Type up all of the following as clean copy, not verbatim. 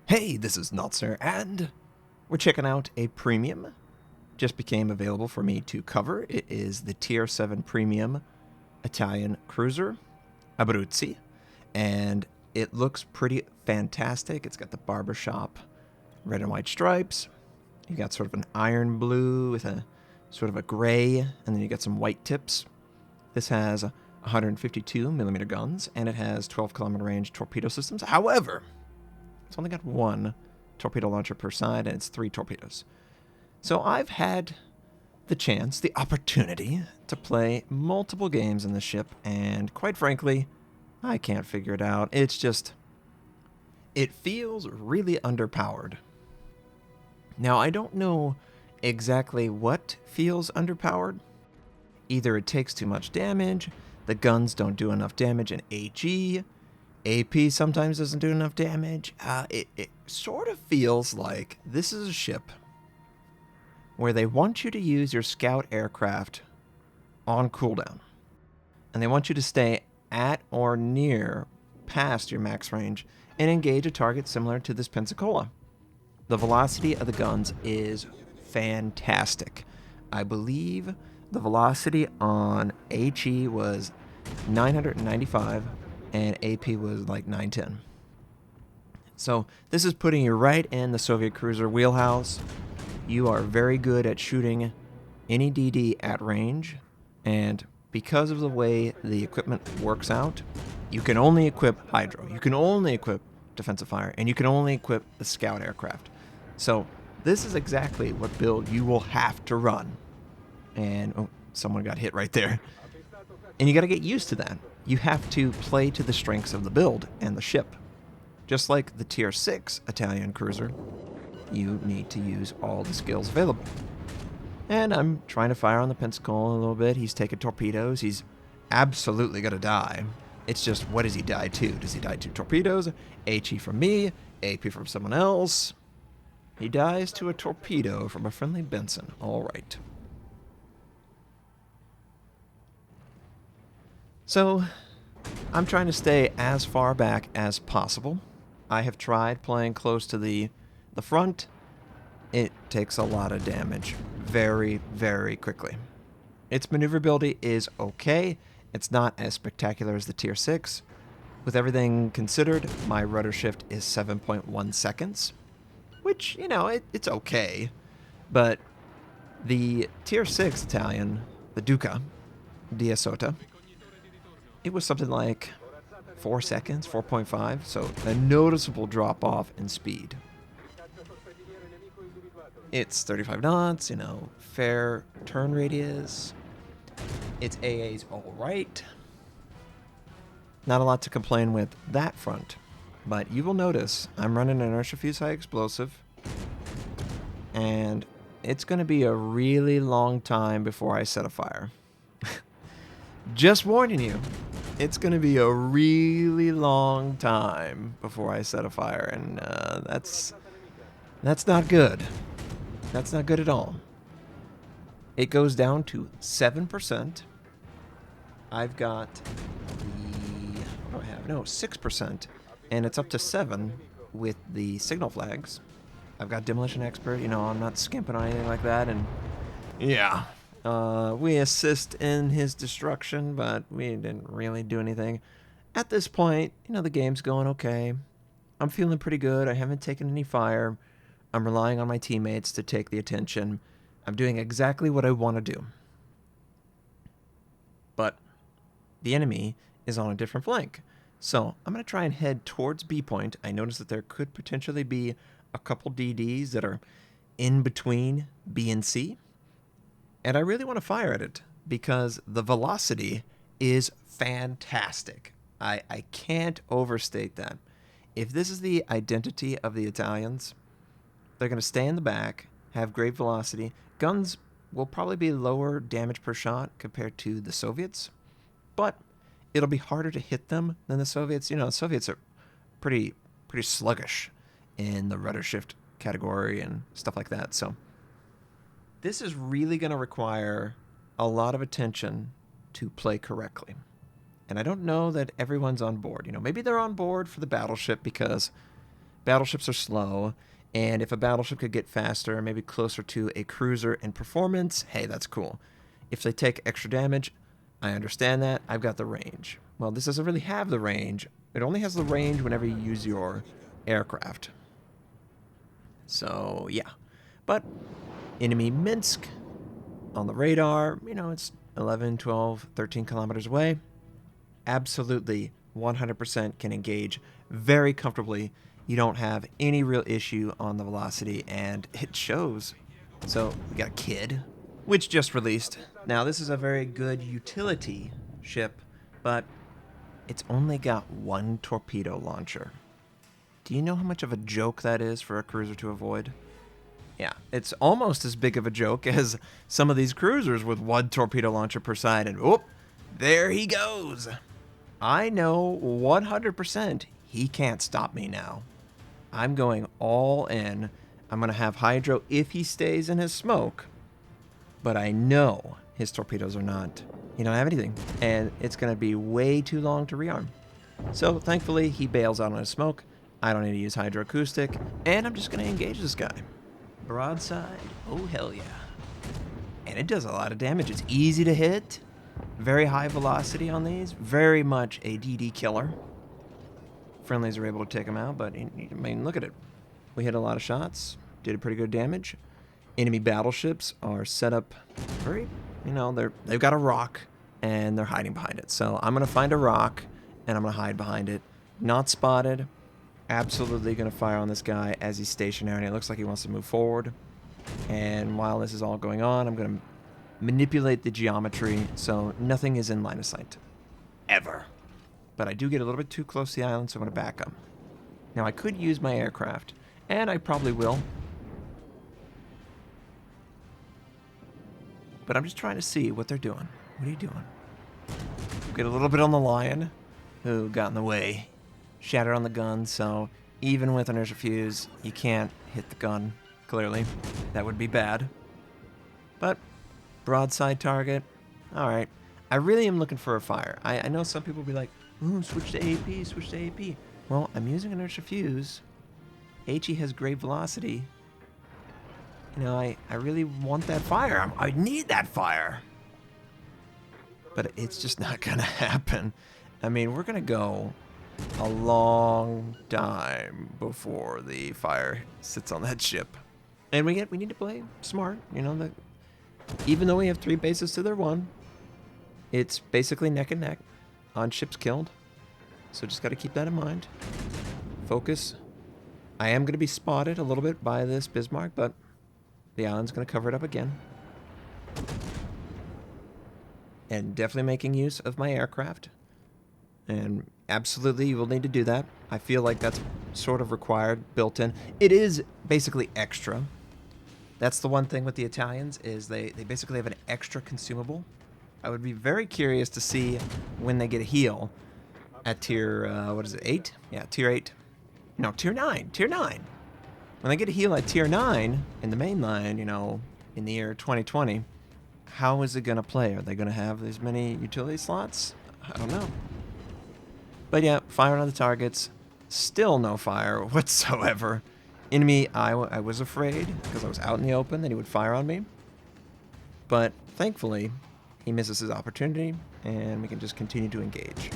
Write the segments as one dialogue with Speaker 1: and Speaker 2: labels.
Speaker 1: Hey, this is Notser, and we're checking out a premium. Just became available for me to cover. It is the Tier 7 Premium Italian Cruiser, Abruzzi, and it looks pretty fantastic. It's got the barbershop red and white stripes. You got sort of an iron blue with a sort of a gray, and then you got some white tips. This has 152 millimeter guns, and it has 12 kilometer range torpedo systems. However, it's only got one torpedo launcher per side, and it's 3 torpedoes. So I've had the chance, the opportunity, to play multiple games in the ship, and quite frankly, I can't figure it out. It's just, it feels really underpowered. Now, I don't know exactly what feels underpowered. Either it takes too much damage, the guns don't do enough damage in HE, AP sometimes doesn't do enough damage. It sort of feels like this is a ship where they want you to use your scout aircraft on cooldown. And they want you to stay at or near past your max range and engage a target similar to this Pensacola. The velocity of the guns is fantastic. I believe the velocity on HE was 995 and AP was like 910. So this is putting you right in the Soviet cruiser wheelhouse. You are very good at shooting any DD at range, and because of the way the equipment works out, you can only equip Hydro, you can only equip defensive fire, and you can only equip the scout aircraft. So this is exactly what build you will have to run. And oh, someone got hit right there. And you got to get used to that. You have to play to the strengths of the build and the ship. Just like the Tier 6 Italian Cruiser, you need to use all the skills available. And I'm trying to fire on the Pensacola a little bit. He's taking torpedoes. He's absolutely going to die. It's just, what does he die to? Does he die to torpedoes? HE from me? AP from someone else? He dies to a torpedo from a friendly Benson. All right. So, I'm trying to stay as far back as possible. I have tried playing close to the front. It takes a lot of damage very, very quickly. Its maneuverability is okay. It's not as spectacular as the Tier 6. With everything considered, my rudder shift is 7.1 seconds, which, you know, it's okay. But the Tier 6 Italian, the Duca, Diasota, it was something like 4 seconds, 4.5, so a noticeable drop off in speed. It's 35 knots, you know, fair turn radius. Its AA's all right. Not a lot to complain with that front, but you will notice I'm running an inertia fuse high explosive, and it's going to be a really long time before I set a fire. Just warning you. It's going to be a really long time before I set a fire, and that's not good. That's not good at all. It goes down to 7%. I've got what do I have? No, 6%, and it's up to 7 with the signal flags. I've got Demolition Expert, you know, I'm not skimping on anything like that, and yeah. We assist in his destruction, but we didn't really do anything. At this point, you know, the game's going okay. I'm feeling pretty good. I haven't taken any fire. I'm relying on my teammates to take the attention. I'm doing exactly what I want to do. But the enemy is on a different flank. So I'm going to try and head towards B point. I noticed that there could potentially be a couple DDs that are in between B and C. And I really want to fire at it because the velocity is fantastic. I can't overstate that. If this is the identity of the Italians, they're going to stay in the back, have great velocity. Guns will probably be lower damage per shot compared to the Soviets, but it'll be harder to hit them than the Soviets. You know, the Soviets are pretty sluggish in the rudder shift category and stuff like that, so this is really going to require a lot of attention to play correctly. And I don't know that everyone's on board. You know, maybe they're on board for the battleship because battleships are slow, and if a battleship could get faster, maybe closer to a cruiser in performance, hey, that's cool. If they take extra damage, I understand that. I've got the range. Well, this doesn't really have the range. It only has the range whenever you use your aircraft. So, yeah. But enemy Minsk on the radar, you know, it's 11, 12, 13 kilometers away. Absolutely 100% can engage very comfortably. You don't have any real issue on the velocity, and it shows. So we got a Kid, which just released. Now this is a very good utility ship, but it's only got one torpedo launcher. Do you know how much of a joke that is for a cruiser to avoid? Yeah, it's almost as big of a joke as some of these cruisers with one torpedo launcher per side, and whoop, there he goes. I know 100% he can't stop me now. I'm going all in. I'm going to have Hydro if he stays in his smoke, but I know his torpedoes are not. He don't have anything, and it's going to be way too long to rearm. So thankfully, he bails out on his smoke. I don't need to use hydroacoustic, and I'm just going to engage this guy. Broadside, oh hell yeah. And it does a lot of damage. It's easy to hit, very high velocity on these, very much a DD killer. Friendlies are able to take him out, but I mean, look at it. We hit a lot of shots, did pretty good damage. Enemy battleships are set up very, you know, they've got a rock, and they're hiding behind it. So I'm going to find a rock, and I'm going to hide behind it. Not spotted. Absolutely going to fire on this guy as he's stationary, and it looks like he wants to move forward. And while this is all going on, I'm going to manipulate the geometry so nothing is in line of sight. Ever. But I do get a little bit too close to the island, so I'm going to back up. Now, I could use my aircraft, and I probably will. But I'm just trying to see what they're doing. What are you doing? Get a little bit on the Lion, who got in the way. Shattered on the gun, so even with an inertia fuse, you can't hit the gun, clearly. That would be bad. But, broadside target, alright. I really am looking for a fire. I know some people will be like, ooh, switch to AP, switch to AP. Well, I'm using an inertia fuse. HE has great velocity. You know, I really want that fire. I need that fire. But it's just not going to happen. I mean, we're going to go a long time before the fire sits on that ship. And we need to play smart. You know, that even though we have 3 bases to their 1, it's basically neck and neck on ships killed. So just got to keep that in mind. Focus. I am going to be spotted a little bit by this Bismarck, but the island's going to cover it up again. And definitely making use of my aircraft. And absolutely, you will need to do that. I feel like that's sort of required, built in. It is basically extra. That's the one thing with the Italians, is they basically have an extra consumable. I would be very curious to see when they get a heal at tier, what is it, 8? Yeah, tier 8. No, tier 9. Tier 9. When they get a heal at tier 9 in the main line, you know, in the year 2020, how is it going to play? Are they going to have as many utility slots? I don't know. But yeah, firing on the targets. Still no fire whatsoever. Enemy, I was afraid, because I was out in the open, that he would fire on me. But thankfully, he misses his opportunity, and we can just continue to engage.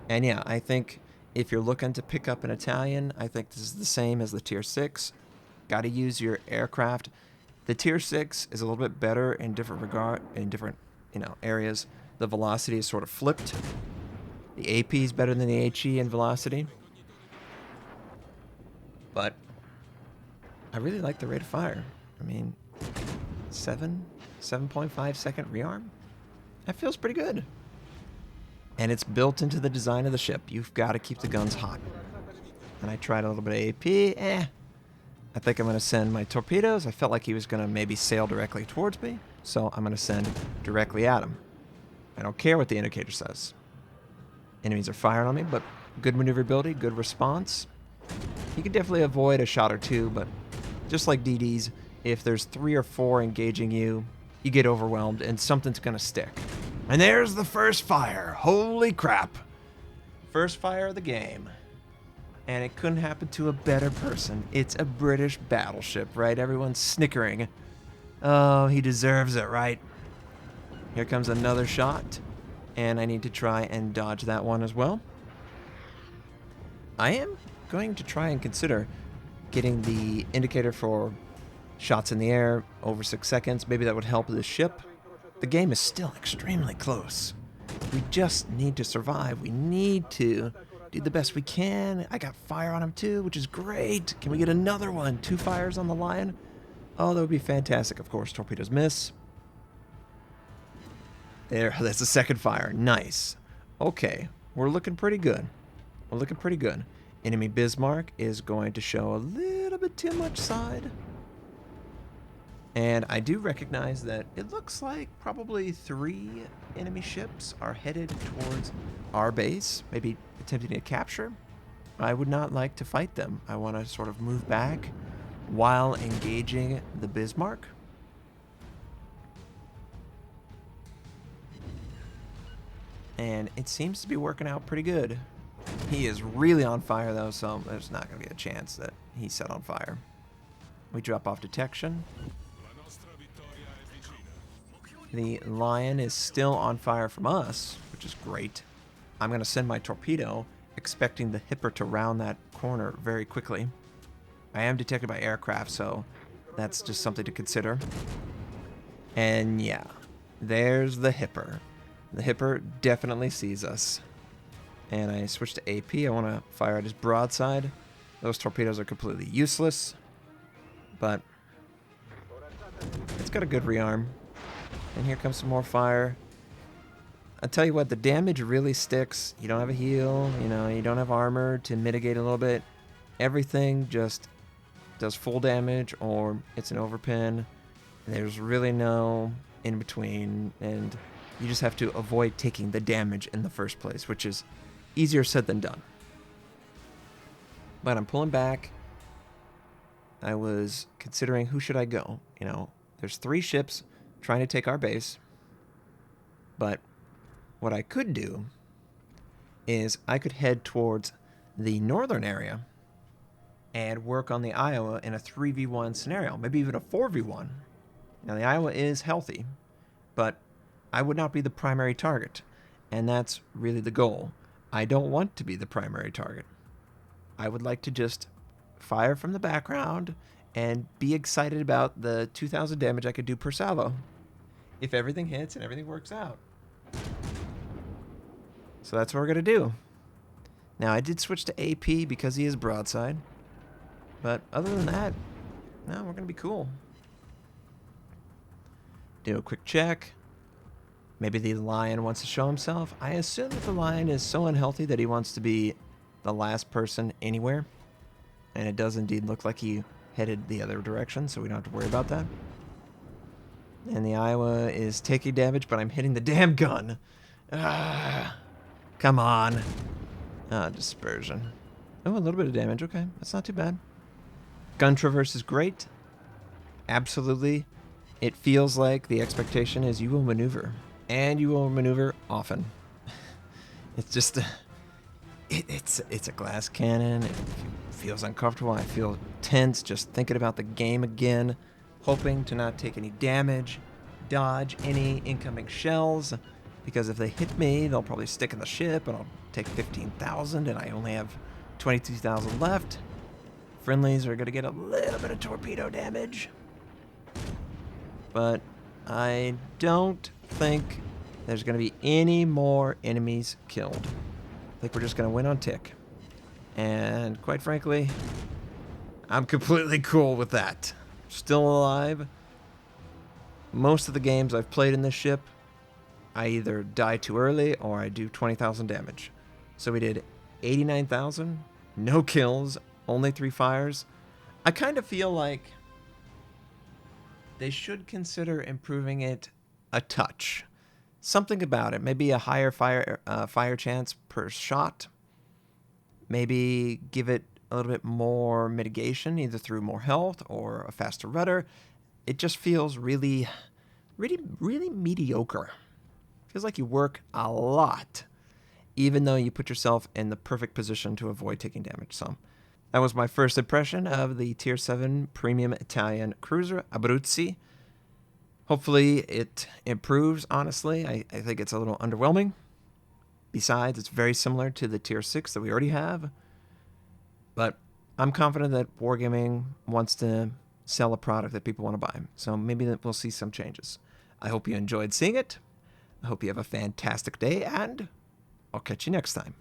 Speaker 1: And yeah, I think if you're looking to pick up an Italian, I think this is the same as the tier 6. Got to use your aircraft. The tier 6 is a little bit better in different areas. The velocity is sort of flipped. The AP is better than the HE in velocity. But I really like the rate of fire. I mean, 7.5 second rearm? That feels pretty good. And it's built into the design of the ship. You've got to keep the guns hot. And I tried a little bit of AP. I think I'm going to send my torpedoes. I felt like he was going to maybe sail directly towards me. So I'm going to send directly at him. I don't care what the indicator says. Enemies are firing on me, but good maneuverability, good response. You can definitely avoid a shot or 2, but just like DDs, if there's 3 or 4 engaging you, you get overwhelmed and something's going to stick. And there's the first fire. Holy crap. First fire of the game. And it couldn't happen to a better person. It's a British battleship, right? Everyone's snickering. Oh, he deserves it, right? Here comes another shot. And I need to try and dodge that one as well. I am going to try and consider getting the indicator for shots in the air over 6 seconds. Maybe that would help the ship. The game is still extremely close. We just need to survive. We need to do the best we can. I got fire on him too, which is great. Can we get another one? 2 fires on the Lion? Oh, that would be fantastic. Of course, torpedoes miss. There, that's the second fire. Nice. Okay, we're looking pretty good. We're looking pretty good. Enemy Bismarck is going to show a little bit too much side. And I do recognize that it looks like probably 3 enemy ships are headed towards our base, maybe attempting to capture. I would not like to fight them. I want to sort of move back while engaging the Bismarck. And it seems to be working out pretty good. He is really on fire though, so there's not going to be a chance that he's set on fire. We drop off detection. The Lion is still on fire from us, which is great. I'm going to send my torpedo, expecting the Hipper to round that corner very quickly. I am detected by aircraft, so that's just something to consider. And yeah, there's the Hipper. The Hipper definitely sees us. And I switch to AP. I want to fire at his broadside. Those torpedoes are completely useless, but it's got a good rearm. And here comes some more fire. I'll tell you what, the damage really sticks. You don't have a heal, you don't have armor to mitigate a little bit. Everything just does full damage or it's an overpin. There's really no in between, and you just have to avoid taking the damage in the first place, which is easier said than done. But I'm pulling back. I was considering who should I go. There's 3 ships trying to take our base. But what I could do is I could head towards the northern area and work on the Iowa in a 3v1 scenario, maybe even a 4v1. Now, the Iowa is healthy, but I would not be the primary target, and that's really the goal. I don't want to be the primary target. I would like to just fire from the background and be excited about the 2,000 damage I could do per salvo if everything hits and everything works out. So that's what we're going to do. Now, I did switch to AP because he is broadside, but other than that, no, we're going to be cool. Do a quick check. Maybe the Lion wants to show himself. I assume that the Lion is so unhealthy that he wants to be the last person anywhere. And it does indeed look like he headed the other direction, so we don't have to worry about that. And the Iowa is taking damage, but I'm hitting the damn gun. Come on. Dispersion. Oh, a little bit of damage. Okay, that's not too bad. Gun traverse is great. Absolutely. It feels like the expectation is you will maneuver. And you will maneuver often. It's just... It's a glass cannon. It feels uncomfortable. I feel tense just thinking about the game again. Hoping to not take any damage. Dodge any incoming shells. Because if they hit me, they'll probably stick in the ship and I'll take 15,000 and I only have 22,000 left. Friendlies are going to get a little bit of torpedo damage. But I don't think there's going to be any more enemies killed. I think we're just going to win on tick. And quite frankly, I'm completely cool with that. Still alive. Most of the games I've played in this ship, I either die too early or I do 20,000 damage. So we did 89,000, no kills, only 3 fires. I kind of feel like they should consider improving it a touch. Something about it. Maybe a higher fire chance per shot. Maybe give it a little bit more mitigation, either through more health or a faster rudder. It just feels really mediocre. Feels like you work a lot even though you put yourself in the perfect position to avoid taking damage. So that was my first impression of the Tier 7 Premium Italian Cruiser, Abruzzi. Hopefully it improves, honestly. I think it's a little underwhelming. Besides, it's very similar to the Tier 6 that we already have. But I'm confident that Wargaming wants to sell a product that people want to buy. So maybe that we'll see some changes. I hope you enjoyed seeing it. I hope you have a fantastic day, and I'll catch you next time.